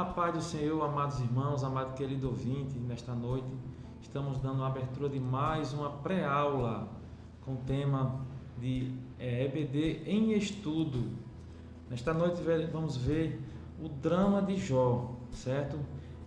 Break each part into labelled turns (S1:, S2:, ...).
S1: A paz do Senhor, amados irmãos, amado querido ouvinte, nesta noite estamos dando a abertura de mais uma pré-aula com o tema de EBD em estudo. Nesta noite vamos ver o drama de Jó, certo?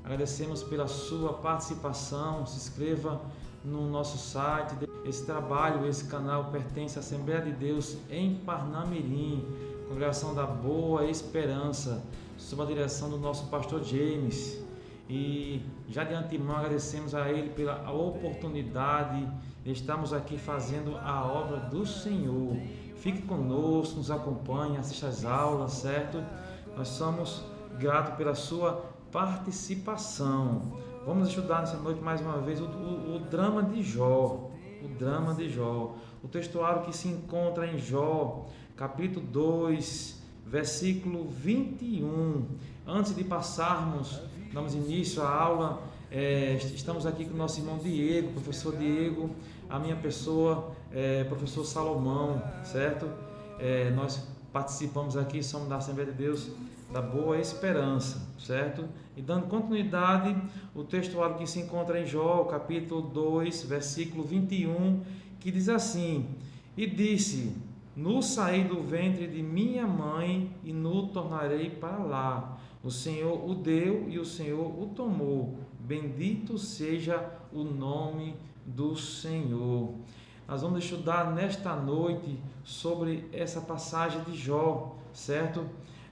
S1: Agradecemos pela sua participação, se inscreva no nosso site. Esse trabalho, esse canal pertence à Assembleia de Deus em Parnamirim, Congregação da Boa Esperança, sob a direção do nosso pastor James. E já de antemão agradecemos a ele pela oportunidade de estarmos aqui fazendo a obra do Senhor. Fique conosco, nos acompanhe, assista às aulas, certo? Nós somos gratos pela sua participação. Vamos estudar nessa noite mais uma vez o drama de Jó. O drama de Jó. O textuário que se encontra em Jó, capítulo 2, versículo 21. Antes de passarmos, damos início à aula, estamos aqui com o nosso irmão Diego, professor Diego, a minha pessoa, professor Salomão, certo? Nós participamos aqui, somos da Assembleia de Deus da Boa Esperança, certo? E dando continuidade, o textuário que se encontra em Jó, capítulo 2, versículo 21, que diz assim: E disse: No saí do ventre de minha mãe e no tornarei para lá. O Senhor o deu e o Senhor o tomou. Bendito seja o nome do Senhor. Nós vamos estudar nesta noite sobre essa passagem de Jó, certo?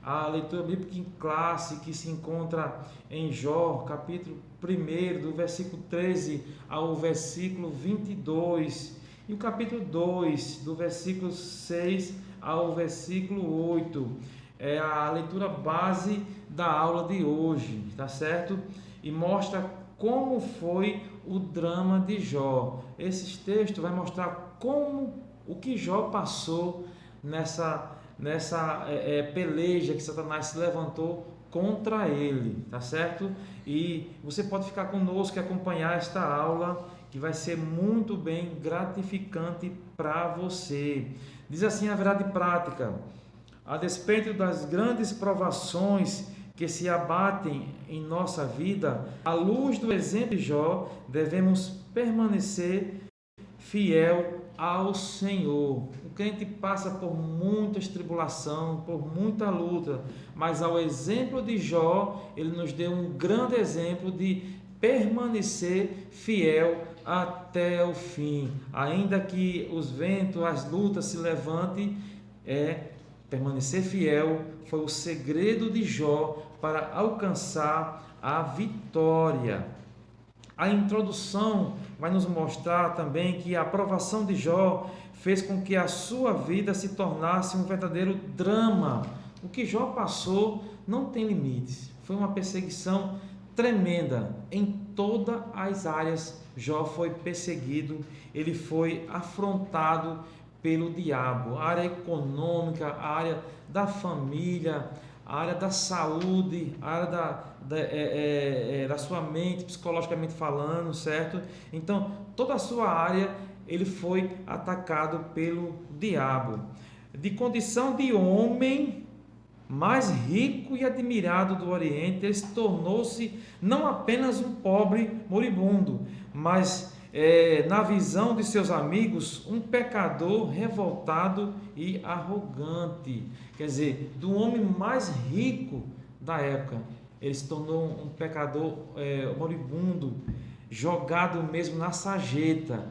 S1: A leitura bíblica em classe que se encontra em Jó, capítulo 1, do versículo 13 ao versículo 22. E o capítulo 2, do versículo 6 ao versículo 8, é a leitura base da aula de hoje, tá certo? E mostra como foi o drama de Jó. Esse texto vai mostrar o que Jó passou nessa peleja que Satanás se levantou contra ele, tá certo? E você pode ficar conosco e acompanhar esta aula, que vai ser muito bem gratificante para você. Diz assim a verdade prática: a despeito das grandes provações que se abatem em nossa vida, à luz do exemplo de Jó, devemos permanecer fiel ao Senhor. O crente passa por muitas tribulações, por muita luta, mas ao exemplo de Jó, ele nos deu um grande exemplo de permanecer fiel até o fim. Ainda que os ventos, as lutas se levantem, permanecer fiel foi o segredo de Jó para alcançar a vitória. A introdução vai nos mostrar também que a aprovação de Jó fez com que a sua vida se tornasse um verdadeiro drama. O que Jó passou não tem limites. Foi uma perseguição tremenda em todas as áreas. Jó foi perseguido, ele foi afrontado pelo diabo. A área econômica, a área da família, a área da saúde, a área da sua mente, psicologicamente falando, certo? Então, toda a sua área, ele foi atacado pelo diabo. De condição de homem mais rico e admirado do Oriente, ele tornou-se não apenas um pobre moribundo, mas na visão de seus amigos, um pecador revoltado e arrogante. Quer dizer, do homem mais rico da época, ele se tornou um pecador moribundo, jogado mesmo na sarjeta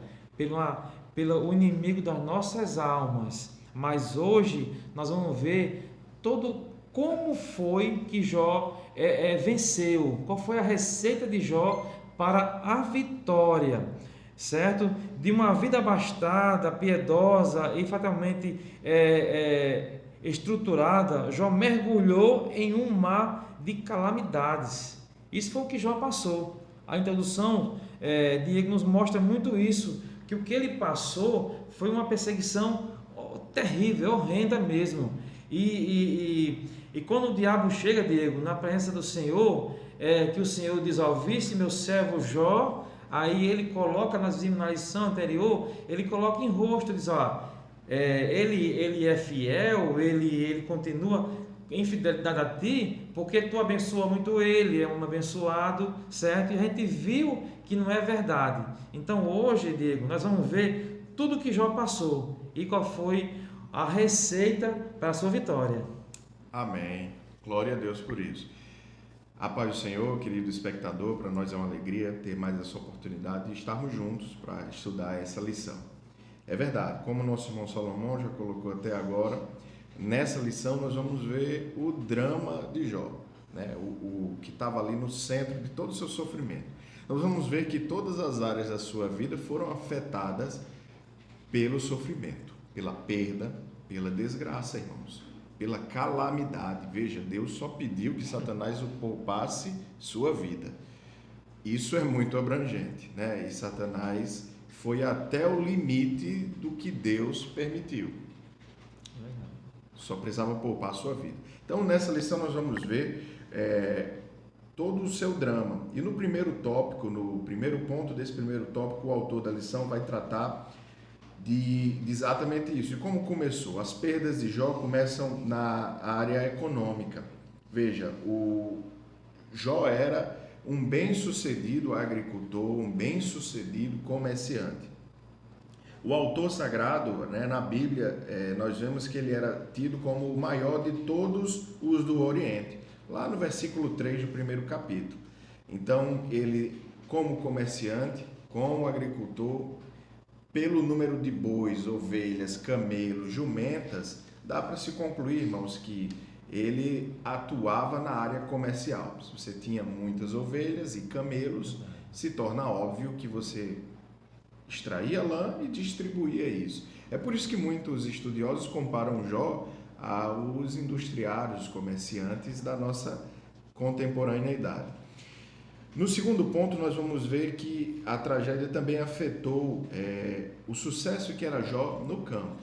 S1: pelo inimigo das nossas almas. Mas hoje nós vamos ver como foi que Jó venceu, qual foi a receita de Jó para a vitória, certo? De uma vida abastada, piedosa e fatalmente estruturada, Jó mergulhou em um mar de calamidades. Isso foi o que Jó passou. A introdução, Diego, nos mostra muito isso, que o que ele passou foi uma perseguição terrível, horrenda mesmo. E quando o diabo chega, Diego, na presença do Senhor, que o Senhor diz: ouviste meu servo Jó, aí ele coloca na lição anterior, ele coloca em rosto, diz: ele é fiel, ele continua infidelidade a ti, porque tu abençoa muito ele, é um abençoado, certo? E a gente viu que não é verdade. Então hoje, Diego, nós vamos ver tudo que Jó passou e qual foi a receita para a sua vitória.
S2: Amém. Glória a Deus por isso. A paz do Senhor, querido espectador, para nós é uma alegria ter mais essa oportunidade de estarmos juntos para estudar essa lição. É verdade, como o nosso irmão Salomão já colocou até agora, nessa lição nós vamos ver o drama de Jó, né? o que estava ali no centro de todo o seu sofrimento. Nós vamos ver que todas as áreas da sua vida foram afetadas pelo sofrimento, pela perda, pela desgraça, irmãos, pela calamidade. Veja, Deus só pediu que Satanás o poupasse sua vida. Isso é muito abrangente, né? E Satanás foi até o limite do que Deus permitiu. Só precisava poupar a sua vida. Então, nessa lição nós vamos ver todo o seu drama. E no primeiro tópico, no primeiro ponto desse primeiro tópico, o autor da lição vai tratar de exatamente isso. E como começou? As perdas de Jó começam na área econômica. Veja, o Jó era um bem-sucedido agricultor, um bem-sucedido comerciante. O autor sagrado, né, na Bíblia, nós vemos que ele era tido como o maior de todos os do Oriente, lá no versículo 3 do primeiro capítulo. Então, ele, como comerciante, como agricultor, pelo número de bois, ovelhas, camelos, jumentas, dá para se concluir, irmãos, que ele atuava na área comercial. Se você tinha muitas ovelhas e camelos, se torna óbvio que você extraía lã e distribuía isso. É por isso que muitos estudiosos comparam Jó aos industriários, comerciantes da nossa contemporaneidade. No segundo ponto, nós vamos ver que a tragédia também afetou o sucesso que era Jó no campo.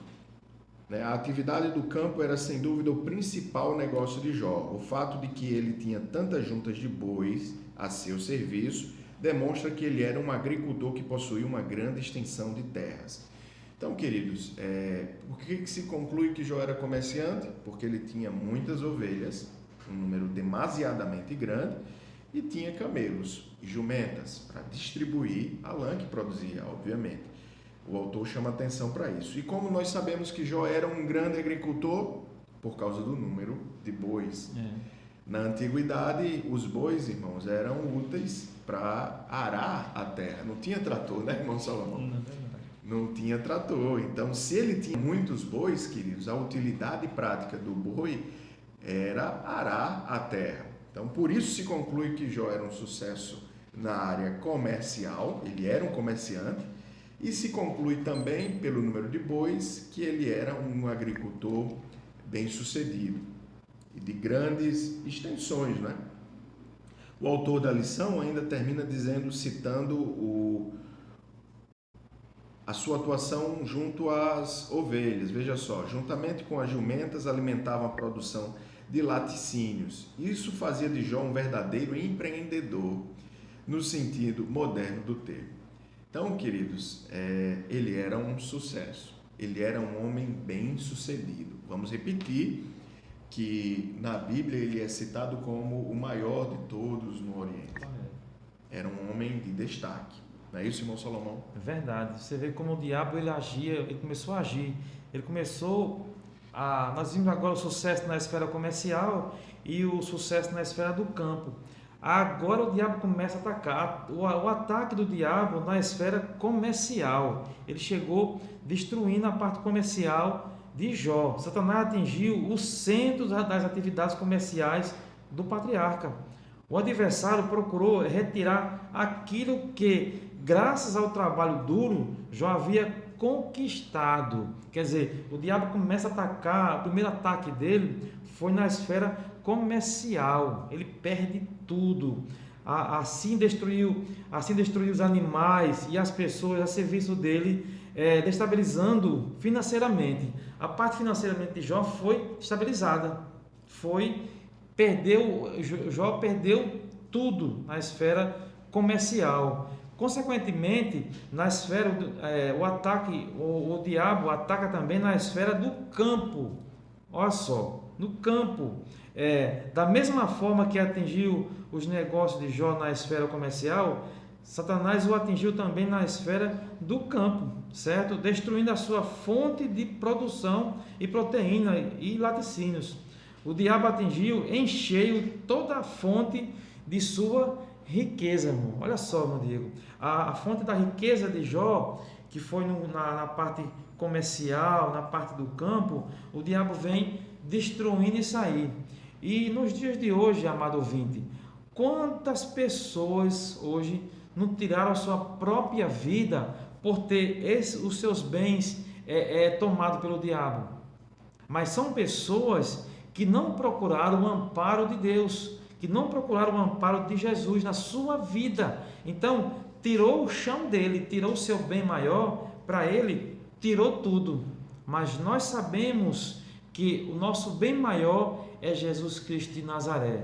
S2: A atividade do campo era, sem dúvida, o principal negócio de Jó. O fato de que ele tinha tantas juntas de bois a seu serviço demonstra que ele era um agricultor que possuía uma grande extensão de terras. Então, queridos, por que se conclui que Jó era comerciante? Porque ele tinha muitas ovelhas, um número demasiadamente grande, e tinha camelos e jumentas para distribuir a lã que produzia, obviamente. O autor chama atenção para isso. E como nós sabemos que Jó era um grande agricultor? Por causa do número de bois. Na antiguidade, os bois, irmãos, eram úteis para arar a terra. Não tinha trator, né, irmão Salomão? Não tinha trator. Então, se ele tinha muitos bois, queridos, a utilidade prática do boi era arar a terra. Então, por isso se conclui que Jó era um sucesso na área comercial, ele era um comerciante, e se conclui também, pelo número de bois, que ele era um agricultor bem-sucedido e de grandes extensões, né? O autor da lição ainda termina dizendo, citando a sua atuação junto às ovelhas. Veja só, juntamente com as jumentas alimentavam a produção de laticínios. Isso fazia de Jó um verdadeiro empreendedor, no sentido moderno do termo. Então, queridos, ele era um sucesso, ele era um homem bem-sucedido. Vamos repetir que na Bíblia ele é citado como o maior de todos no Oriente. Era um homem de destaque. Não é isso, irmão Salomão?
S1: É verdade. Você vê como o diabo ele agia, ele começou a agir. Ele começou a... Nós vimos agora o sucesso na esfera comercial e o sucesso na esfera do campo. Agora o diabo começa a atacar. O ataque do diabo na esfera comercial. Ele chegou destruindo a parte comercial de Jó. Satanás atingiu o centro das atividades comerciais do patriarca. O adversário procurou retirar aquilo que, graças ao trabalho duro, Jó havia conquistado. Quer dizer, o diabo começa a atacar, o primeiro ataque dele foi na esfera comercial. Ele perde tudo. Assim destruiu os animais e as pessoas a serviço dele, destabilizando financeiramente. A parte financeiramente de Jó foi estabilizada. Jó perdeu tudo na esfera comercial. Consequentemente, na esfera o diabo ataca também na esfera do campo. Olha só, no campo. Da mesma forma que atingiu os negócios de Jó na esfera comercial, Satanás o atingiu também na esfera do campo, certo? Destruindo a sua fonte de produção e proteína e laticínios. O diabo atingiu em cheio toda a fonte de sua riqueza, irmão. Olha só, meu Diego, a fonte da riqueza de Jó, que foi na parte comercial, na parte do campo, o diabo vem destruindo isso aí. E nos dias de hoje, amado ouvinte, quantas pessoas hoje não tiraram a sua própria vida por ter os seus bens tomados pelo diabo? Mas são pessoas que não procuraram o amparo de Deus, que não procuraram o amparo de Jesus na sua vida. Então, tirou o chão dele, tirou o seu bem maior, para ele, tirou tudo. Mas nós sabemos que o nosso bem maior é Jesus Cristo de Nazaré.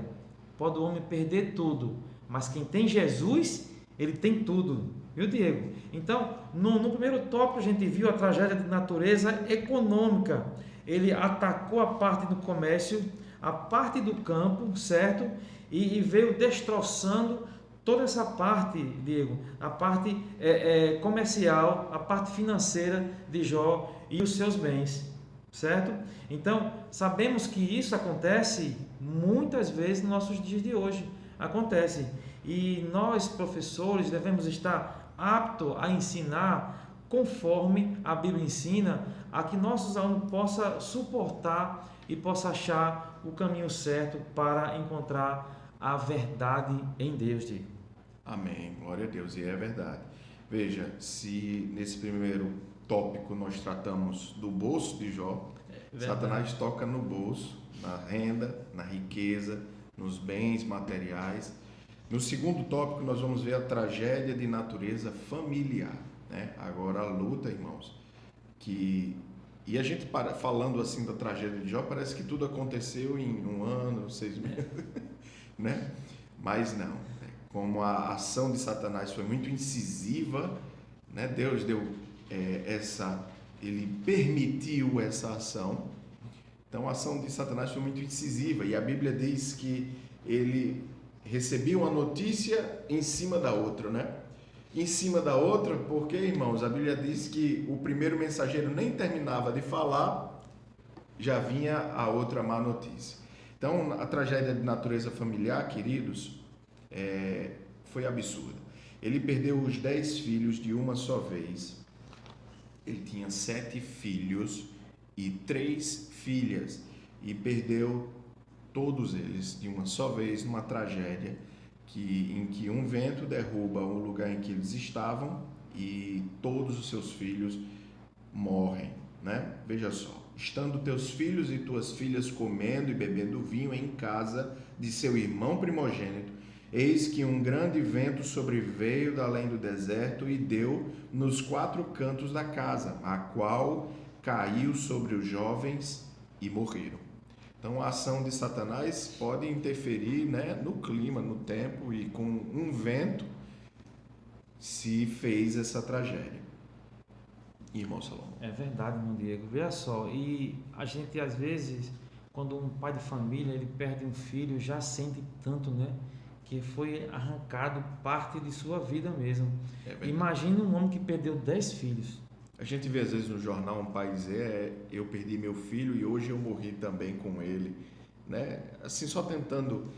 S1: Pode o homem perder tudo, mas quem tem Jesus, ele tem tudo. Viu, Diego? Então, no primeiro tópico, a gente viu a tragédia de natureza econômica. Ele atacou a parte do comércio, a parte do campo, certo? E veio destroçando toda essa parte, Diego, a parte comercial, a parte financeira de Jó e os seus bens, certo? Então, sabemos que isso acontece muitas vezes nos nossos dias de hoje. Acontece. E nós, professores, devemos estar aptos a ensinar conforme a Bíblia ensina, a que nossos alunos possam suportar e possam achar o caminho certo para encontrar a verdade em Deus, Diego.
S2: Amém, glória a Deus, e é verdade. Veja, se nesse primeiro tópico nós tratamos do bolso de Jó, Satanás toca no bolso, na renda, na riqueza, nos bens materiais. No segundo tópico nós vamos ver a tragédia de natureza familiar, né? Agora a luta, irmãos, e a gente falando assim da tragédia de Jó, parece que tudo aconteceu em 1 ano, 6 meses, né? Mas não, como a ação de Satanás foi muito incisiva, né? Deus deu ele permitiu essa ação. Então a ação de Satanás foi muito incisiva, e a Bíblia diz que ele recebia uma notícia em cima da outra, né? Em cima da outra, porque, irmãos, a Bíblia diz que o primeiro mensageiro nem terminava de falar, já vinha a outra má notícia. Então, a tragédia de natureza familiar, queridos, foi absurda. Ele perdeu os 10 filhos de uma só vez. Ele tinha 7 filhos e 3 filhas, e perdeu todos eles de uma só vez numa tragédia em que um vento derruba o lugar em que eles estavam e todos os seus filhos morrem, né? Veja só, estando teus filhos e tuas filhas comendo e bebendo vinho em casa de seu irmão primogênito, eis que um grande vento sobreveio da além do deserto e deu nos 4 cantos da casa, a qual caiu sobre os jovens e morreram. Então, a ação de Satanás pode interferir, né, no clima, no tempo, e com um vento se fez essa tragédia. Irmão Salomão.
S1: É verdade, irmão Diego. Veja só, e a gente às vezes, quando um pai de família ele perde um filho, já sente tanto, né, que foi arrancado parte de sua vida mesmo. Imagina um homem que perdeu 10 filhos.
S2: A gente vê às vezes no jornal um pai dizer, eu perdi meu filho e hoje eu morri também com ele, né? Assim, só tentando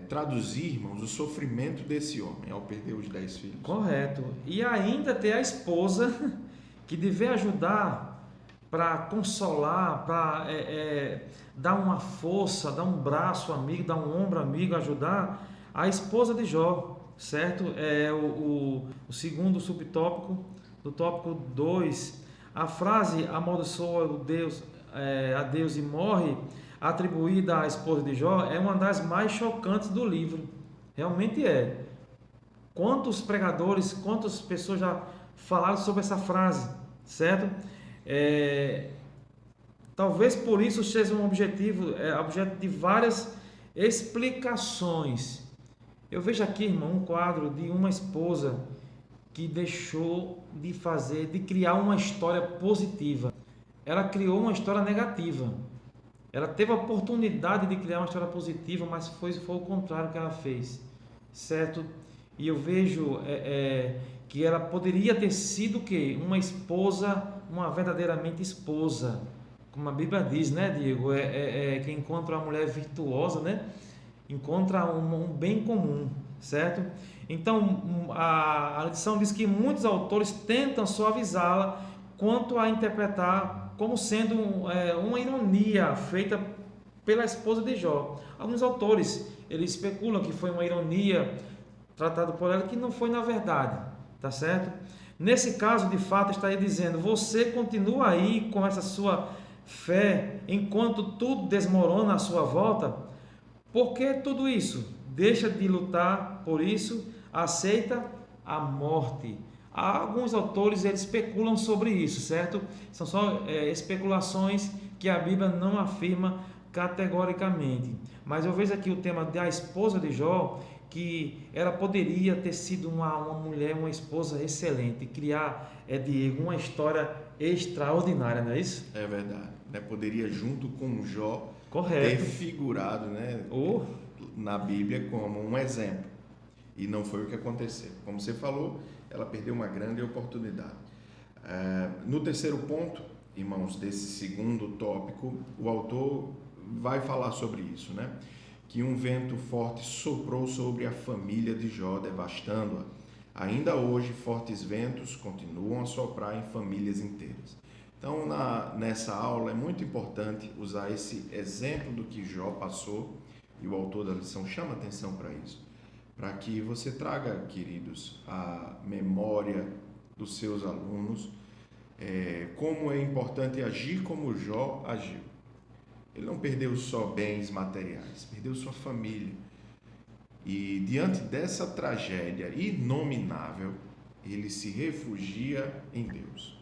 S2: traduzir, irmãos, o sofrimento desse homem ao perder os 10 filhos.
S1: Correto. E ainda ter a esposa que deve ajudar para consolar, para dar uma força, dar um braço amigo, dar um ombro amigo, ajudar a esposa de Jó, certo? O segundo subtópico do tópico 2, a frase amaldiçoa a Deus e morre, atribuída à esposa de Jó, é uma das mais chocantes do livro. Realmente é. Quantos pregadores, quantas pessoas já falaram sobre essa frase, certo? Talvez por isso seja um objeto de várias explicações. Eu vejo aqui, irmão, um quadro de uma esposa que deixou de criar uma história positiva. Ela criou uma história negativa. Ela teve a oportunidade de criar uma história positiva, mas foi o contrário que ela fez, certo? E eu vejo que ela poderia ter sido o quê? Uma esposa, uma verdadeiramente esposa, como a Bíblia diz, né, Diego? Que encontra uma mulher virtuosa, né? Encontra um bem comum, certo? Então, a lição diz que muitos autores tentam suavizá-la quanto a interpretar como sendo uma ironia feita pela esposa de Jó. Alguns autores, eles especulam que foi uma ironia tratada por ela, que não foi na verdade, tá certo? Nesse caso, de fato, estaria dizendo, você continua aí com essa sua fé, enquanto tudo desmorona à sua volta. Por que tudo isso? Deixa de lutar por isso, aceita a morte. Alguns autores eles especulam sobre isso, certo? São só especulações que a Bíblia não afirma categoricamente. Mas eu vejo aqui o tema da esposa de Jó, que ela poderia ter sido uma mulher, uma esposa excelente, criar, Diego, uma história extraordinária, não é isso?
S2: É verdade. Né? Poderia, junto com Jó,
S1: correto,
S2: ter figurado, né, na Bíblia como um exemplo. E não foi o que aconteceu. Como você falou, ela perdeu uma grande oportunidade. No terceiro ponto, irmãos, desse segundo tópico, o autor vai falar sobre isso, né? Que um vento forte soprou sobre a família de Jó, devastando-a. Ainda hoje, fortes ventos continuam a soprar em famílias inteiras. Então, nessa aula, é muito importante usar esse exemplo do que Jó passou, e o autor da lição chama atenção para isso, para que você traga, queridos, a memória dos seus alunos, como é importante agir como Jó agiu. Ele não perdeu só bens materiais, perdeu sua família. E diante dessa tragédia inominável, ele se refugia em Deus.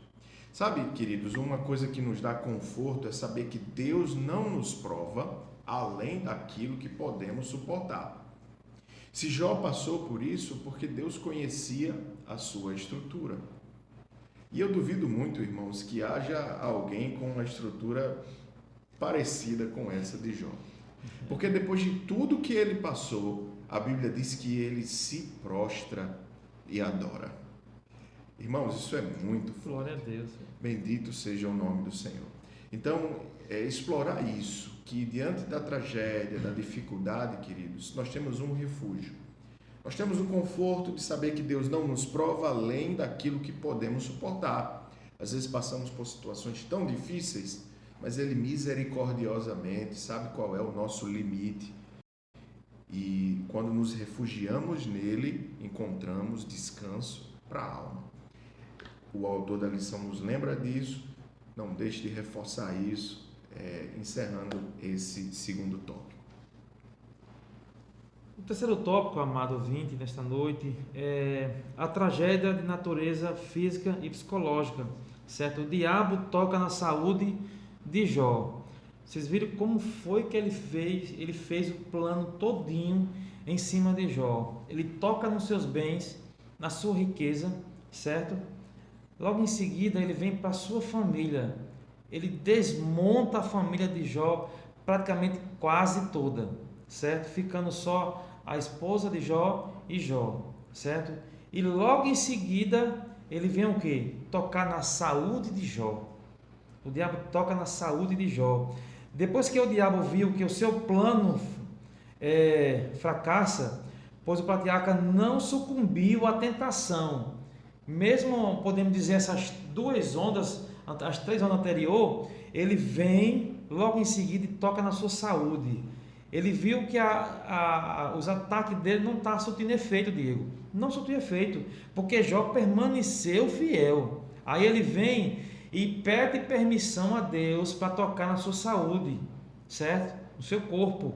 S2: Sabe, queridos, uma coisa que nos dá conforto é saber que Deus não nos prova além daquilo que podemos suportar. Se Jó passou por isso, porque Deus conhecia a sua estrutura. E eu duvido muito, irmãos, que haja alguém com uma estrutura parecida com essa de Jó. Porque depois de tudo que ele passou, a Bíblia diz que ele se prostra e adora. Irmãos, isso é muito forte.
S1: Glória a Deus.
S2: Bendito seja o nome do Senhor. Então, explorar isso, que diante da tragédia, da dificuldade, queridos, nós temos um refúgio. Nós temos o conforto de saber que Deus não nos prova além daquilo que podemos suportar. Às vezes passamos por situações tão difíceis, mas Ele misericordiosamente sabe qual é o nosso limite. E quando nos refugiamos nele, encontramos descanso para a alma. O autor da lição nos lembra disso, não deixe de reforçar isso, encerrando esse segundo tópico.
S1: O terceiro tópico, amado ouvinte, nesta noite, é a tragédia de natureza física e psicológica, certo? O diabo toca na saúde de Jó. Vocês viram como foi que ele fez o plano todinho em cima de Jó. Ele toca nos seus bens, na sua riqueza, certo? Logo em seguida ele vem para a sua família. Ele desmonta a família de Jó praticamente quase toda, certo? Ficando só a esposa de Jó e Jó, certo? E logo em seguida ele vem o quê? Tocar na saúde de Jó. O diabo toca na saúde de Jó. Depois que o diabo viu que o seu plano fracassa, pois o patriarca não sucumbiu à tentação. Mesmo, podemos dizer, essas duas ondas, as três ondas anteriores, ele vem logo em seguida e toca na sua saúde. Ele viu que os ataques dele não estavam surtindo efeito, Diego. Não surtiu efeito, porque Jó permaneceu fiel. Aí ele vem e pede permissão a Deus para tocar na sua saúde, certo? No seu corpo.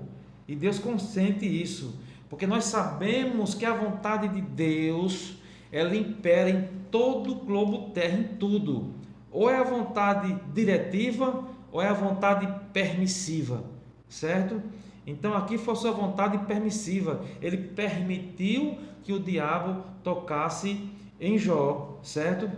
S1: E Deus consente isso, porque nós sabemos que a vontade de Deus, ela impera em todo o globo terra, em tudo. Ou é a vontade diretiva, ou é a vontade permissiva, certo? Então aqui foi a sua vontade permissiva. Ele permitiu que o diabo tocasse em Jó, certo?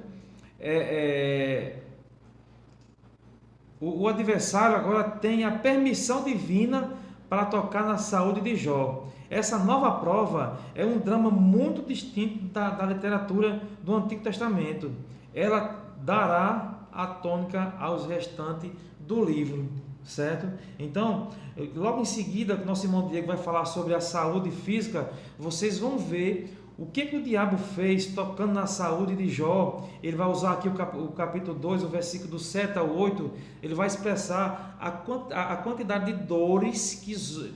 S1: o adversário agora tem a permissão divina para tocar na saúde de Jó. Essa nova prova é um drama muito distinto da literatura do Antigo Testamento. Ela dará a tônica aos restantes do livro, certo? Então, logo em seguida, que nosso irmão Diego vai falar sobre a saúde física, vocês vão ver o que o diabo fez tocando na saúde de Jó. Ele vai usar aqui o capítulo 2, o versículo do 7 ao 8, ele vai expressar a quantidade de dores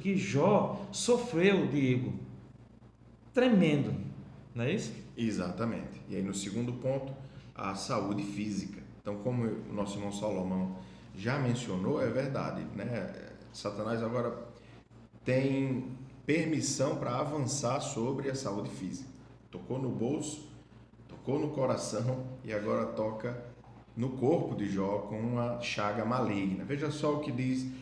S1: que Jó sofreu, Diego. Tremendo, não é isso?
S2: Exatamente. E aí no segundo ponto, a saúde física. Então, como o nosso irmão Salomão já mencionou, é verdade, né? Satanás agora tem permissão para avançar sobre a saúde física. Tocou no bolso, tocou no coração e agora toca no corpo de Jó com uma chaga maligna. Veja só o que dizem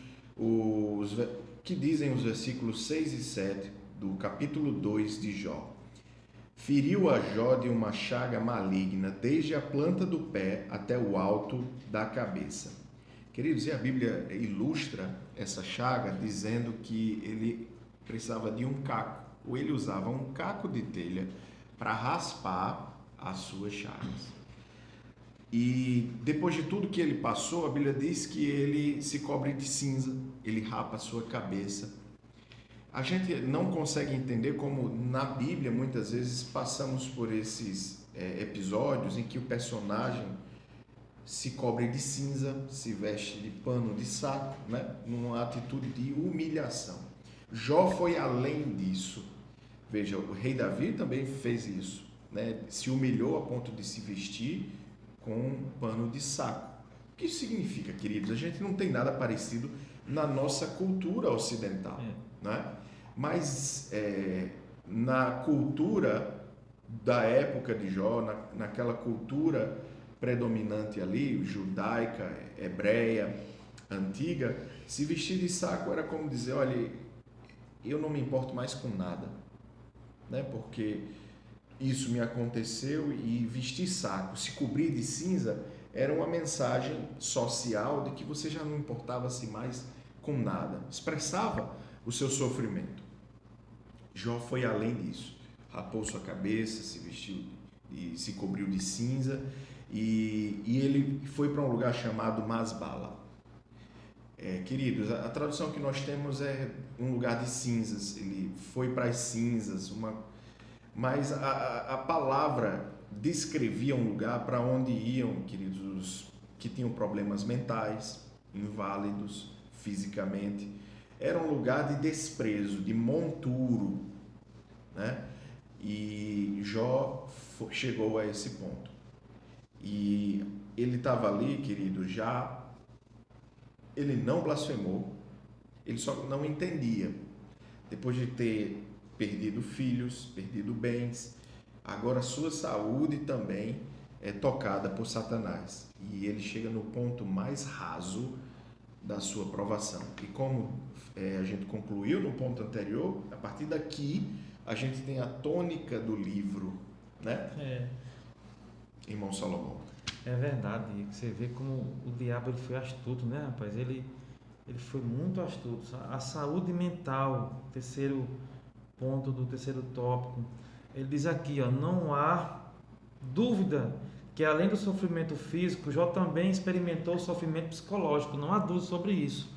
S2: os versículos 6 e 7 do capítulo 2 de Jó. Feriu a Jó de uma chaga maligna, desde a planta do pé até o alto da cabeça. Queridos, e a Bíblia ilustra essa chaga dizendo que ele precisava de um caco, ou ele usava um caco de telha para raspar as suas chagas. E depois de tudo que ele passou, a Bíblia diz que ele se cobre de cinza, ele rapa a sua cabeça. A gente não consegue entender como na Bíblia muitas vezes passamos por esses episódios em que o personagem se cobre de cinza, se veste de pano de saco, né? Numa atitude de humilhação. Jó foi além disso. Veja, o rei Davi também fez isso, né? Se humilhou a ponto de se vestir com um pano de saco. O que isso significa, queridos? A gente não tem nada parecido na nossa cultura ocidental, né? Mas na cultura da época de Jó, naquela cultura predominante ali, judaica, hebreia, antiga, se vestir de saco era como dizer, olha, eu não me importo mais com nada, né? Porque isso me aconteceu. E vestir saco, se cobrir de cinza, era uma mensagem social de que você já não importava-se mais com nada, expressava o seu sofrimento. Jó foi além disso, rapou sua cabeça, se vestiu e se cobriu de cinza, e ele foi para um lugar chamado Masbala. Queridos, a tradução que nós temos é um lugar de cinzas. Ele foi para as cinzas, mas a palavra descrevia um lugar para onde iam, queridos, os que tinham problemas mentais, inválidos fisicamente. Era um lugar de desprezo, de monturo, né? E Jó chegou a esse ponto. E ele estava ali, querido, já ele não blasfemou, ele só não entendia. Depois de ter perdido filhos, perdido bens, agora sua saúde também é tocada por Satanás. E ele chega no ponto mais raso da sua provação. E como a gente concluiu no ponto anterior, a partir daqui a gente tem a tônica do livro, né? Irmão Salomão.
S1: É verdade, você vê como o diabo ele foi astuto, né, rapaz? Ele foi muito astuto. A saúde mental, terceiro ponto do terceiro tópico, ele diz aqui, ó, não há dúvida que além do sofrimento físico, Jó também experimentou o sofrimento psicológico. Não há dúvida sobre isso,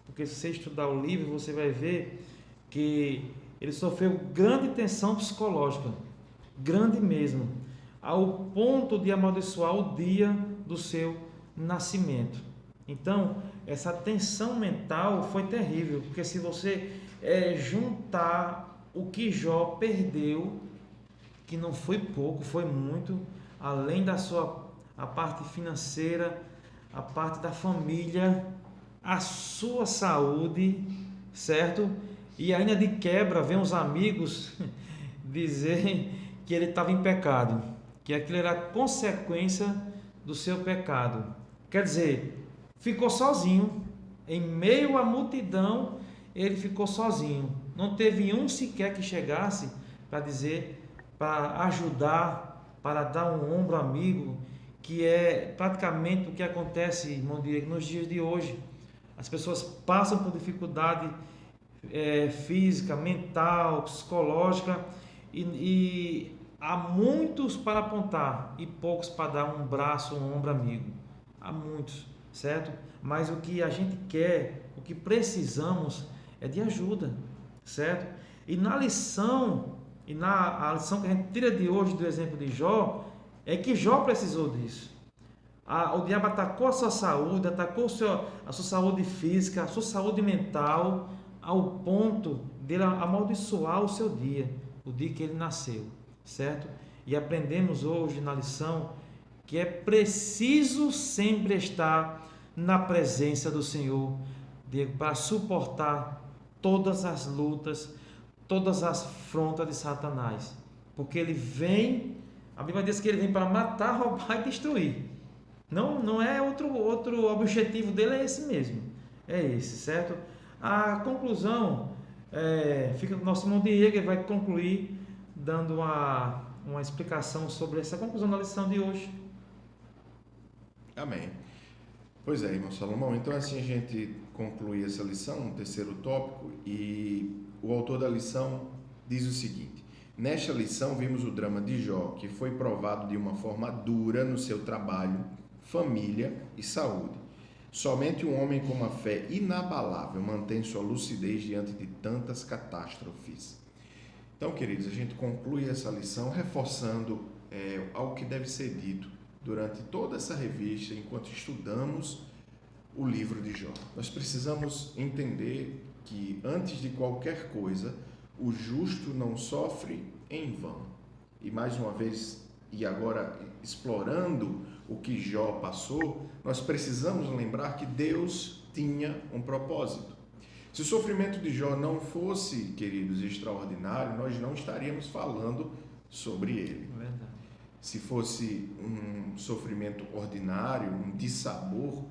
S1: porque se você estudar o livro, você vai ver que ele sofreu grande tensão psicológica, grande mesmo, ao ponto de amaldiçoar o dia do seu nascimento. Então, essa tensão mental foi terrível, porque se você juntar o que Jó perdeu, que não foi pouco, foi muito, além da a parte financeira, a parte da família, a sua saúde, certo? E ainda de quebra, vem os amigos dizer que ele estava em pecado, que aquilo era consequência do seu pecado. Quer dizer, ficou sozinho, em meio à multidão, ele ficou sozinho. Não teve um sequer que chegasse para dizer, para ajudar, para dar um ombro amigo, que é praticamente o que acontece, irmão Diego, nos dias de hoje. As pessoas passam por dificuldade física, mental, psicológica e há muitos para apontar e poucos para dar um braço, um ombro amigo. Há muitos, certo? Mas o que a gente quer, o que precisamos é de ajuda, certo? E na lição, a lição que a gente tira de hoje do exemplo de Jó, é que Jó precisou disso. O diabo atacou a sua saúde, atacou a sua saúde física, a sua saúde mental, ao ponto dele amaldiçoar o seu dia, o dia que ele nasceu, certo? E aprendemos hoje na lição que é preciso sempre estar na presença do Senhor, para suportar todas as lutas, todas as afrontas de Satanás, porque ele vem, a Bíblia diz que ele vem para matar, roubar e destruir. Não é outro objetivo dele, é esse mesmo, é esse, certo? A conclusão fica com o nosso irmão Diego, ele vai concluir dando uma explicação sobre essa conclusão da lição de hoje.
S2: Amém. Pois é, irmão Salomão, então assim a gente conclui essa lição, um terceiro tópico, e o autor da lição diz o seguinte: nesta lição vimos o drama de Jó, que foi provado de uma forma dura no seu trabalho, família e saúde. Somente um homem com uma fé inabalável mantém sua lucidez diante de tantas catástrofes. Então, queridos, a gente conclui essa lição reforçando algo que deve ser dito durante toda essa revista, enquanto estudamos o livro de Jó. Nós precisamos entender que, antes de qualquer coisa, o justo não sofre em vão. E mais uma vez, e agora explorando o que Jó passou, nós precisamos lembrar que Deus tinha um propósito. Se o sofrimento de Jó não fosse, queridos, extraordinário, nós não estaríamos falando sobre ele.
S1: Verdade.
S2: Se fosse um sofrimento ordinário, um dissabor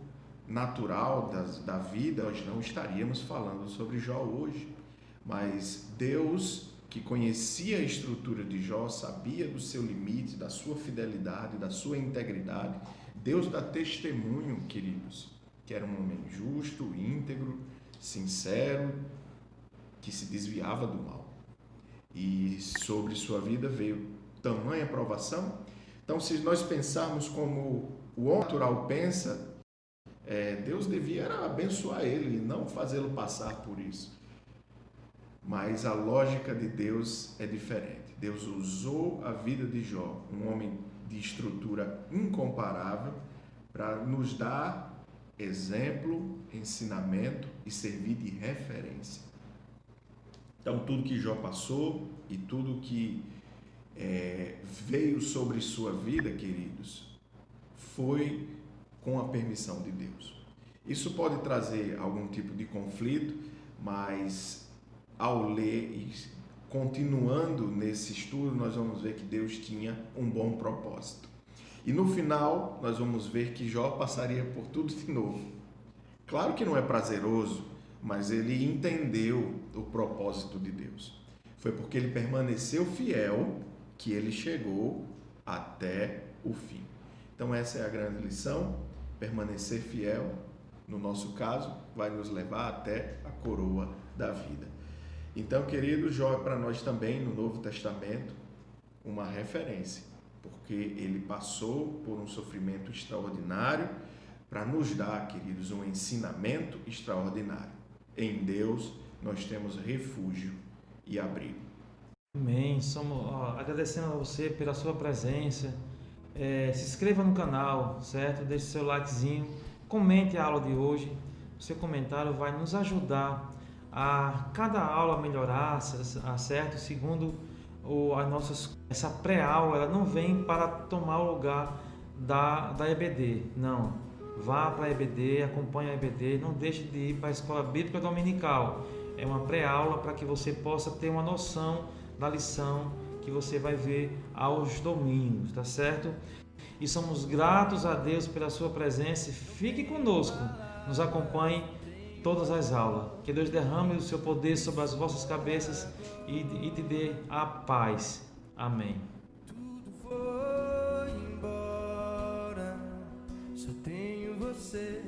S2: natural da vida, nós não estaríamos falando sobre Jó hoje. Mas Deus, que conhecia a estrutura de Jó, sabia do seu limite, da sua fidelidade, da sua integridade. Deus dá testemunho, queridos, que era um homem justo, íntegro, sincero, que se desviava do mal. E sobre sua vida veio tamanha provação. Então, se nós pensarmos como o homem natural pensa, Deus devia abençoar ele e não fazê-lo passar por isso. Mas a lógica de Deus é diferente. Deus usou a vida de Jó, um homem de estrutura incomparável, para nos dar exemplo, ensinamento e servir de referência. Então, tudo que Jó passou e tudo que veio sobre sua vida, queridos, foi com a permissão de Deus. Isso pode trazer algum tipo de conflito, mas ao ler e continuando nesse estudo, nós vamos ver que Deus tinha um bom propósito. E no final, nós vamos ver que Jó passaria por tudo de novo. Claro que não é prazeroso, mas ele entendeu o propósito de Deus. Foi porque ele permaneceu fiel que ele chegou até o fim. Então essa é a grande lição. Permanecer fiel, no nosso caso, vai nos levar até a coroa da vida. Então, querido, Jó é para nós também, no Novo Testamento, uma referência, porque ele passou por um sofrimento extraordinário para nos dar, queridos, um ensinamento extraordinário. Em Deus nós temos refúgio e abrigo.
S1: Amém. Agradecendo a você pela sua presença. Se inscreva no canal, certo? Deixe seu likezinho, comente a aula de hoje. O seu comentário vai nos ajudar a cada aula melhorar, certo? Segundo essa pré-aula, ela não vem para tomar o lugar da EBD, não. Vá para a EBD, acompanhe a EBD, não deixe de ir para a Escola Bíblica Dominical. É uma pré-aula para que você possa ter uma noção da lição que você vai ver aos domingos, tá certo? E somos gratos a Deus pela sua presença. Fique conosco, nos acompanhe todas as aulas. Que Deus derrame o seu poder sobre as vossas cabeças e te dê a paz. Amém.
S3: Tudo foi embora, você.